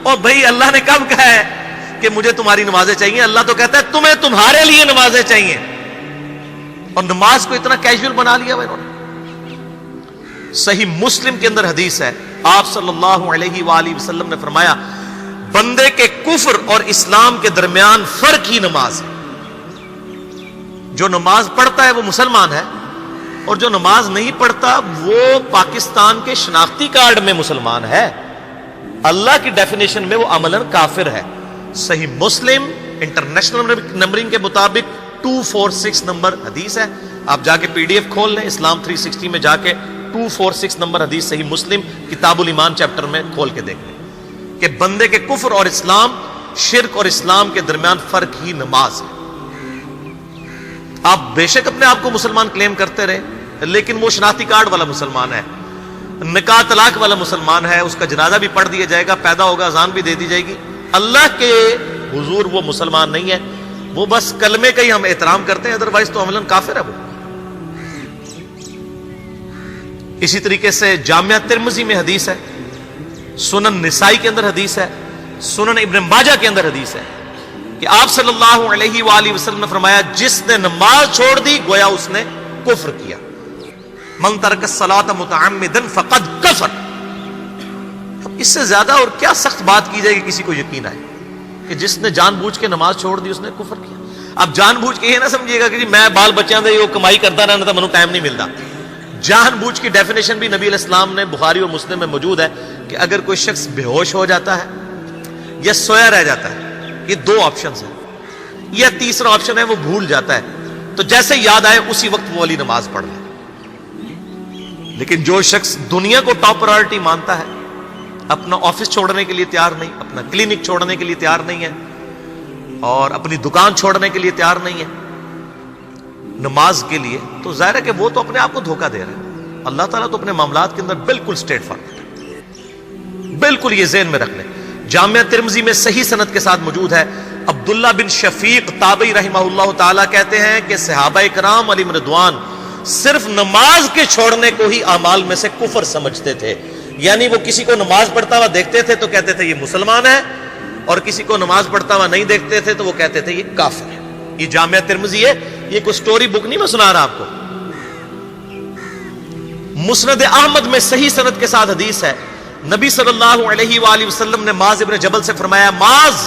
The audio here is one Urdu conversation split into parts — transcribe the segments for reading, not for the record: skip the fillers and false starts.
اور بھائی اللہ نے کب کہا ہے کہ مجھے تمہاری نمازیں چاہیے؟ اللہ تو کہتا ہے تمہیں تمہارے لیے نمازیں چاہیے، اور نماز کو اتنا کیجول بنا لیا انہوں نے۔ صحیح مسلم کے اندر حدیث ہے، آپ صلی اللہ علیہ وآلہ وسلم نے فرمایا بندے کے کفر اور اسلام کے درمیان فرق ہی نماز ہے۔ جو نماز پڑھتا ہے وہ مسلمان ہے، اور جو نماز نہیں پڑھتا وہ پاکستان کے شناختی کارڈ میں مسلمان ہے، اللہ کی ڈیفینیشن میں وہ عملاً کافر ہے۔ صحیح مسلم انٹرنیشنل نمبرنگ کے مطابق 246 نمبر حدیث ہے، آپ جا کے پی ڈی ایف کھول لیں اسلام 360 میں، جا کے 246 نمبر حدیث صحیح مسلم کتاب الایمان چیپٹر میں کھول کے دیکھ لیں کہ بندے کے کفر اور اسلام، شرک اور اسلام کے درمیان فرق ہی نماز ہے۔ آپ بے شک اپنے آپ کو مسلمان کلیم کرتے رہے، لیکن وہ شناختی کارڈ والا مسلمان ہے، نکاح طلاق والا مسلمان ہے، اس کا جنازہ بھی پڑھ دیا جائے گا، پیدا ہوگا اذان بھی دے دی جائے گی، اللہ کے حضور وہ مسلمان نہیں ہے، وہ بس کلمے کا ہی ہم احترام کرتے ہیں، ادروائز تو عملاً کافر ہے وہ۔ اسی طریقے سے جامعہ ترمذی میں حدیث ہے، سنن نسائی کے اندر حدیث ہے، سنن ابن ماجہ کے اندر حدیث ہے کہ آپ صلی اللہ علیہ وآلہ وسلم نے فرمایا جس نے نماز چھوڑ دی گویا اس نے کفر کیا، من ترک الصلاۃ متعمدا فقد کفر۔ اب اس سے زیادہ اور کیا سخت بات کی جائے کہ کسی کو یقین آئے کہ جس نے جان بوجھ کے نماز چھوڑ دی اس نے کفر کیا۔ اب جان بوجھ کے یہ نہ سمجھیے گا کہ جی میں بال بچیاں دے وہ کمائی کرتا رہنا تھا منو ٹائم نہیں ملتا۔ جان بوجھ کی ڈیفینیشن بھی نبی علیہ السلام نے بخاری اور مسلم میں موجود ہے کہ اگر کوئی شخص بے ہوش ہو جاتا ہے یا سویا رہ جاتا ہے، یہ دو آپشنز ہیں، یا تیسرا آپشن ہے وہ بھول جاتا ہے، تو جیسے یاد آئے اسی وقت وہ والی نماز پڑھ لے۔ لیکن جو شخص دنیا کو ٹاپ پرائورٹی مانتا ہے، اپنا آفس چھوڑنے کے لیے تیار نہیں، اپنا کلینک چھوڑنے کے لیے تیار نہیں ہے، اور اپنی دکان چھوڑنے کے لیے تیار نہیں ہے نماز کے لیے، تو ظاہر ہے کہ وہ تو اپنے آپ کو دھوکہ دے رہے ہیں۔ اللہ تعالیٰ تو اپنے معاملات کے اندر بالکل اسٹریٹ فارورڈ ہے، بالکل یہ ذہن میں رکھ لیں۔ جامعہ ترمذی میں صحیح سند کے ساتھ موجود ہے، عبداللہ بن شفیق تابعی رحمہ اللہ تعالیٰ کہتے ہیں کہ صحابہ کرام علیہم رضوان صرف نماز کے چھوڑنے کو ہی اعمال میں سے کفر سمجھتے تھے، یعنی وہ کسی کو نماز پڑھتا ہوا دیکھتے تھے تو کہتے تھے یہ مسلمان ہے، اور کسی کو نماز پڑھتا ہوا نہیں دیکھتے تھے تو وہ کہتے تھے یہ کافر ہے۔ یہ جامعہ ترمذی ہے، یہ کوئی سٹوری بک نہیں میں سنا رہا آپ کو۔ مسند احمد میں صحیح سند کے ساتھ حدیث ہے، نبی صلی اللہ علیہ وآلہ وسلم نے معاذ ابن جبل سے فرمایا معاذ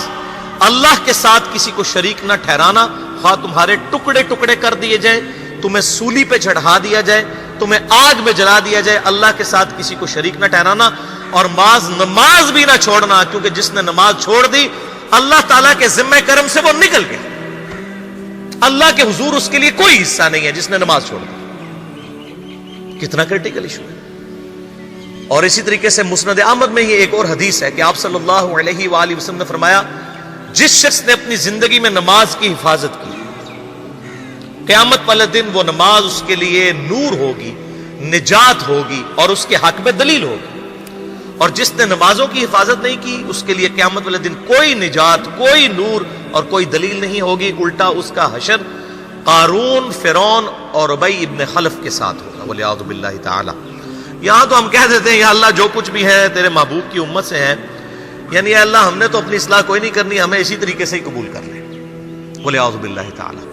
اللہ کے ساتھ کسی کو شریک نہ ٹھہرانا، خواہ تمہارے ٹکڑے ٹکڑے کر دیے جائیں، تمہیں سولی پہ چڑھا دیا جائے، تمہیں آگ میں جلا دیا جائے، اللہ کے ساتھ کسی کو شریک نہ ٹھہرانا، اور معاذ نماز بھی نہ چھوڑنا، کیونکہ جس نے نماز چھوڑ دی اللہ تعالیٰ کے ذمہ کرم سے وہ نکل گیا، اللہ کے حضور اس کے لیے کوئی حصہ نہیں ہے جس نے نماز چھوڑ دی۔ کتنا کریٹیکل ایشو ہے۔ اور اسی طریقے سے مسند احمد میں ہی ایک اور حدیث ہے کہ آپ صلی اللہ علیہ وآلہ وسلم نے فرمایا جس شخص نے اپنی زندگی میں نماز کی حفاظت کی، قیامت والے دن وہ نماز اس کے لیے نور ہوگی، نجات ہوگی، اور اس کے حق میں دلیل ہوگی، اور جس نے نمازوں کی حفاظت نہیں کی اس کے لیے قیامت والے دن کوئی نجات، کوئی نور اور کوئی دلیل نہیں ہوگی، الٹا اس کا حشر قارون، فرعون اور ابی ابن خلف کے ساتھ ہوگا، والعیاذ باللہ تعالی۔ یہاں تو ہم کہہ دیتے ہیں یا اللہ جو کچھ بھی ہے تیرے محبوب کی امت سے ہے، یعنی اے اللہ ہم نے تو اپنی اصلاح کوئی نہیں کرنی، ہمیں اسی طریقے سے ہی قبول کر لیں، والعیاذ باللہ تعالی۔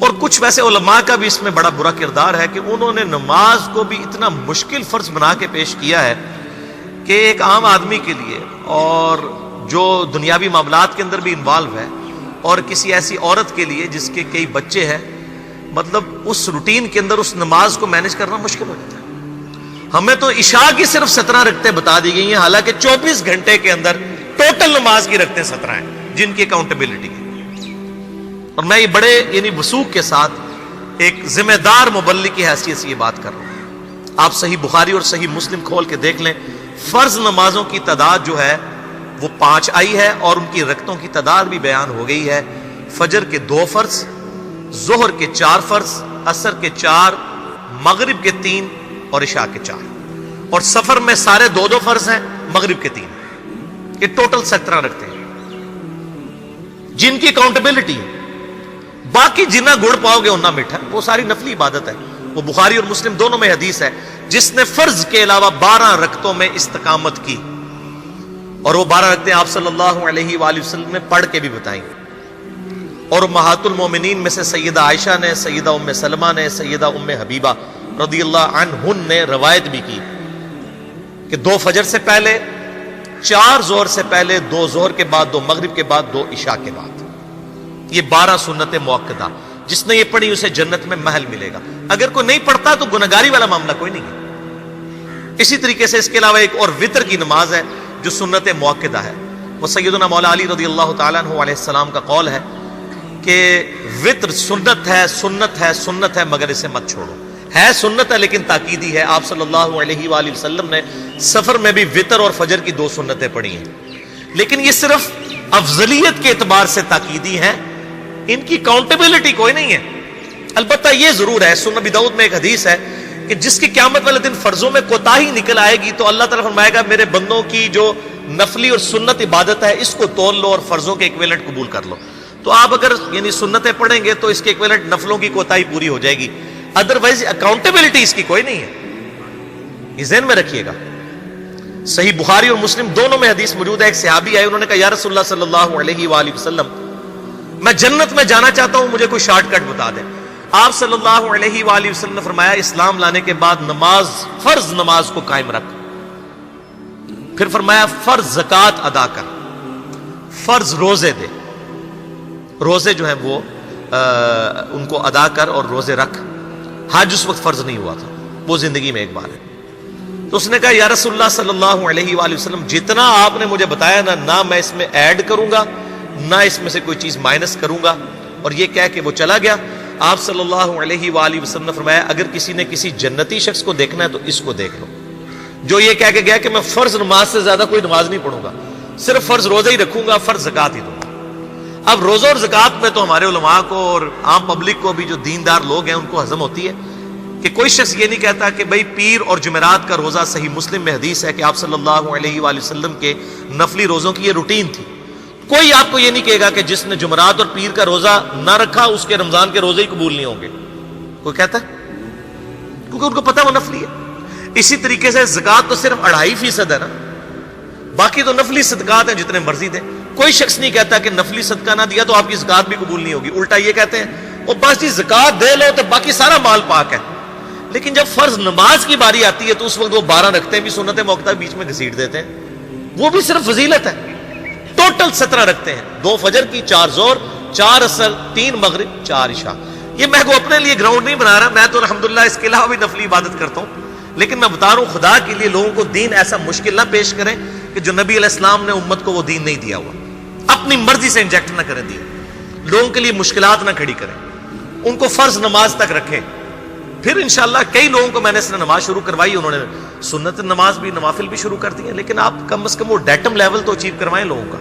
اور کچھ ویسے علماء کا بھی اس میں بڑا برا کردار ہے کہ انہوں نے نماز کو بھی اتنا مشکل فرض بنا کے پیش کیا ہے کہ ایک عام آدمی کے لیے، اور جو دنیاوی معاملات کے اندر بھی انوالو ہے، اور کسی ایسی عورت کے لیے جس کے کئی بچے ہیں، مطلب اس روٹین کے اندر اس نماز کو مینج کرنا مشکل ہو جاتا ہے۔ ہمیں تو عشاء کی صرف 17 رکعتیں بتا دی گئی ہیں، حالانکہ 24 گھنٹے کے اندر ٹوٹل نماز کی رکعتیں 17 ہیں جن کی اکاؤنٹیبلٹی ہے۔ اور میں یہ بڑے یعنی وثوق کے ساتھ ایک ذمہ دار مبلغ کی حیثیت سے یہ بات کر رہا ہوں۔ آپ صحیح بخاری اور صحیح مسلم کھول کے دیکھ لیں، فرض نمازوں کی تعداد جو ہے وہ 5 آئی ہے، اور ان کی رکعتوں کی تعداد بھی بیان ہو گئی ہے۔ فجر کے 2 فرض، ظہر کے 4 فرض، عصر کے 4، مغرب کے 3 اور عشاء کے 4، اور سفر میں سارے 2 فرض ہیں، مغرب کے 3، یہ ٹوٹل 17 رکھتے ہیں جن کی اکاؤنٹیبلٹی ہے۔ باقی جنہ گڑ پاؤ گے انہ میٹھا، وہ ساری نفلی عبادت ہے، وہ بخاری اور مسلم دونوں میں حدیث ہے، جس نے فرض کے علاوہ 12 رکعتوں میں استقامت کی اور وہ 12 رکعتیں آپ صلی اللہ علیہ وآلہ وسلم نے پڑھ کے بھی بتائیں. اور امہات المومنین میں سے سیدہ عائشہ نے، سیدہ ام سلمہ نے، سیدہ ام حبیبہ رضی اللہ عنہن نے روایت بھی کی کہ 2 فجر سے پہلے، 4 ظہر سے پہلے، 2 ظہر کے بعد، 2 مغرب کے بعد، 2 عشاء کے بعد. یہ 12 سنت موقدہ، جس نے یہ پڑھی اسے جنت میں محل ملے گا. اگر کوئی نہیں پڑھتا تو گنہگاری والا معاملہ کوئی نہیں ہے. اسی طریقے سے اس کے علاوہ ایک اور وطر کی نماز ہے جو سنت موقدہ ہے. وہ سیدنا مولا علی رضی اللہ تعالیٰ عنہ علیہ السلام کا قول ہے کہ وطر سنت ہے، سنت ہے، سنت ہے، مگر اسے مت چھوڑو. ہے سنت ہے لیکن تاکیدی ہے. آپ صلی اللہ علیہ وآلہ وسلم نے سفر میں بھی وطر اور فجر کی 2 سنتیں پڑھی ہیں، لیکن یہ صرف افضلیت کے اعتبار سے تاکیدی ہیں، ان کی کاؤنٹیبلٹی کوئی نہیں ہے. البتہ یہ ضرور ہے، سنن ابی داؤد میں ایک حدیث ہے کہ جس کی قیامت والے دن فرضوں میں کوتاہی نکل آئے گی تو اللہ تعالیٰ فرمائے گا میرے بندوں کی جو نفلی اور سنت عبادت ہے اس کو تول لو اور فرضوں کے ایکویلنٹ قبول کر لو. تو آپ اگر یعنی سنتیں پڑھیں گے تو اس کے ایکویلنٹ نفلوں کی کوتاہی پوری ہو جائے گی، ادروائز اکاؤنٹیبلٹی اس کی کوئی نہیں ہے. یہ ذہن میں رکھیے گا. صحیح بخاری اور مسلم دونوں میں حدیث موجود ہے. ایک صحابی آئے، انہوں نے کہا یا رسول اللہ صلی اللہ علیہ وآلہ وسلم میں جنت میں جانا چاہتا ہوں، مجھے کوئی شارٹ کٹ بتا دیں. آپ صلی اللہ علیہ وآلہ وسلم نے فرمایا اسلام لانے کے بعد نماز، فرض نماز کو قائم رکھ. پھر فرمایا فرض زکوٰۃ ادا کر، فرض روزے دے، روزے جو ہیں وہ ان کو ادا کر اور روزے رکھ. حج اس وقت فرض نہیں ہوا تھا، وہ زندگی میں ایک بار ہے. تو اس نے کہا یا رسول اللہ صلی اللہ علیہ وآلہ وسلم جتنا آپ نے مجھے بتایا نہ میں اس میں ایڈ کروں گا نہ اس میں سے کوئی چیز مائنس کروں گا. اور یہ کہہ کے وہ چلا گیا. آپ صلی اللہ علیہ وآلہ وسلم نے فرمایا اگر کسی نے کسی جنتی شخص کو دیکھنا ہے تو اس کو دیکھ لو جو یہ کہہ کے گیا کہ میں فرض نماز سے زیادہ کوئی نماز نہیں پڑھوں گا، صرف فرض روزہ ہی رکھوں گا، فرض زکوٰۃ ہی دوں گا. اب روزہ اور زکوٰۃ میں تو ہمارے علماء کو اور عام پبلک کو بھی جو دیندار لوگ ہیں ان کو ہضم ہوتی ہے کہ کوئی شخص یہ نہیں کہتا کہ بھئی پیر اور جمعرات کا روزہ. صحیح مسلم میں حدیث ہے کہ آپ صلی اللہ علیہ وآلہ وسلم کے نفلی روزوں کی یہ روٹین تھی. کوئی آپ کو یہ نہیں کہے گا کہ جس نے جمعرات اور پیر کا روزہ نہ رکھا اس کے رمضان کے روزے ہی قبول نہیں ہوں گے. کوئی کہتا ہے؟ کیونکہ ان کو پتہ وہ نفلی ہے. اسی طریقے سے زکوٰۃ تو صرف 2.5% ہے نا، باقی تو نفلی صدقات ہیں جتنے مرضی دیں. کوئی شخص نہیں کہتا کہ نفلی صدقہ نہ دیا تو آپ کی زکوٰۃ بھی قبول نہیں ہوگی. الٹا یہ کہتے ہیں وہ بس جی زکوٰۃ دے لو تو باقی سارا مال پاک ہے. لیکن جب فرض نماز کی باری آتی ہے تو اس وقت وہ 12 رکھتے بھی سنت موقدہ بیچ میں گھسیٹ دیتے ہیں. وہ بھی صرف فضیلت ہے. ٹوٹل 17 رکھتے ہیں، 2 فجر کی، 4 ظہر، 4 عصر، 3 مغرب، 4 عشاء. یہ میں کو اپنے لیے گراؤنڈ نہیں بنا رہا، میں تو الحمدللہ اس کے علاوہ بھی نفلی عبادت کرتا ہوں. لیکن میں بتا رہا ہوں خدا کے لیے لوگوں کو دین ایسا مشکل نہ پیش کریں کہ جو نبی علیہ السلام نے امت کو وہ دین نہیں دیا ہوا. اپنی مرضی سے انجیکٹ نہ کریں دین، لوگوں کے لیے مشکلات نہ کھڑی کریں. ان کو فرض نماز تک رکھیں. پھر انشاءاللہ کئی لوگوں کو میں نے اس نے نماز شروع کروائی، انہوں نے سنت نماز بھی، نوافل بھی شروع کر دی ہیں. لیکن آپ کم از کم وہ ڈیٹم لیول تو اچیو کروائیں لوگوں کا.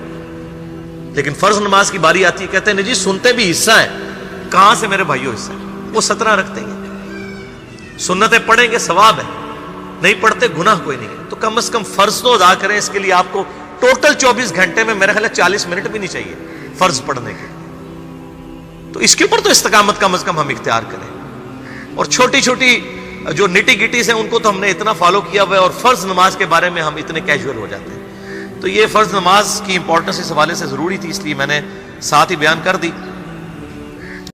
لیکن فرض نماز کی باری آتی ہے کہتے ہیں جی سنتے بھی حصہ ہے. کہاں سے میرے بھائیوں حصہ ہے؟ وہ 17 رکھتے ہیں، سنتیں پڑھیں گے ثواب ہے، نہیں پڑھتے گناہ کوئی نہیں ہے. تو کم از کم فرض تو ادا کریں. اس کے لیے آپ کو ٹوٹل 24 گھنٹے میں میرے خیال ہے 40 منٹ بھی نہیں چاہیے فرض پڑھنے کے. تو اس کے اوپر تو استقامت کم از کم ہم اختیار کریں. اور چھوٹی چھوٹی جو نٹی گٹیز ہیں ان کو تو ہم نے اتنا فالو کیا ہوا ہے، اور فرض نماز کے بارے میں ہم اتنے کیجول ہو جاتے ہیں. تو یہ فرض نماز کی امپورٹنس اس حوالے سے ضروری تھی، اس لیے میں نے ساتھ ہی بیان کر دی.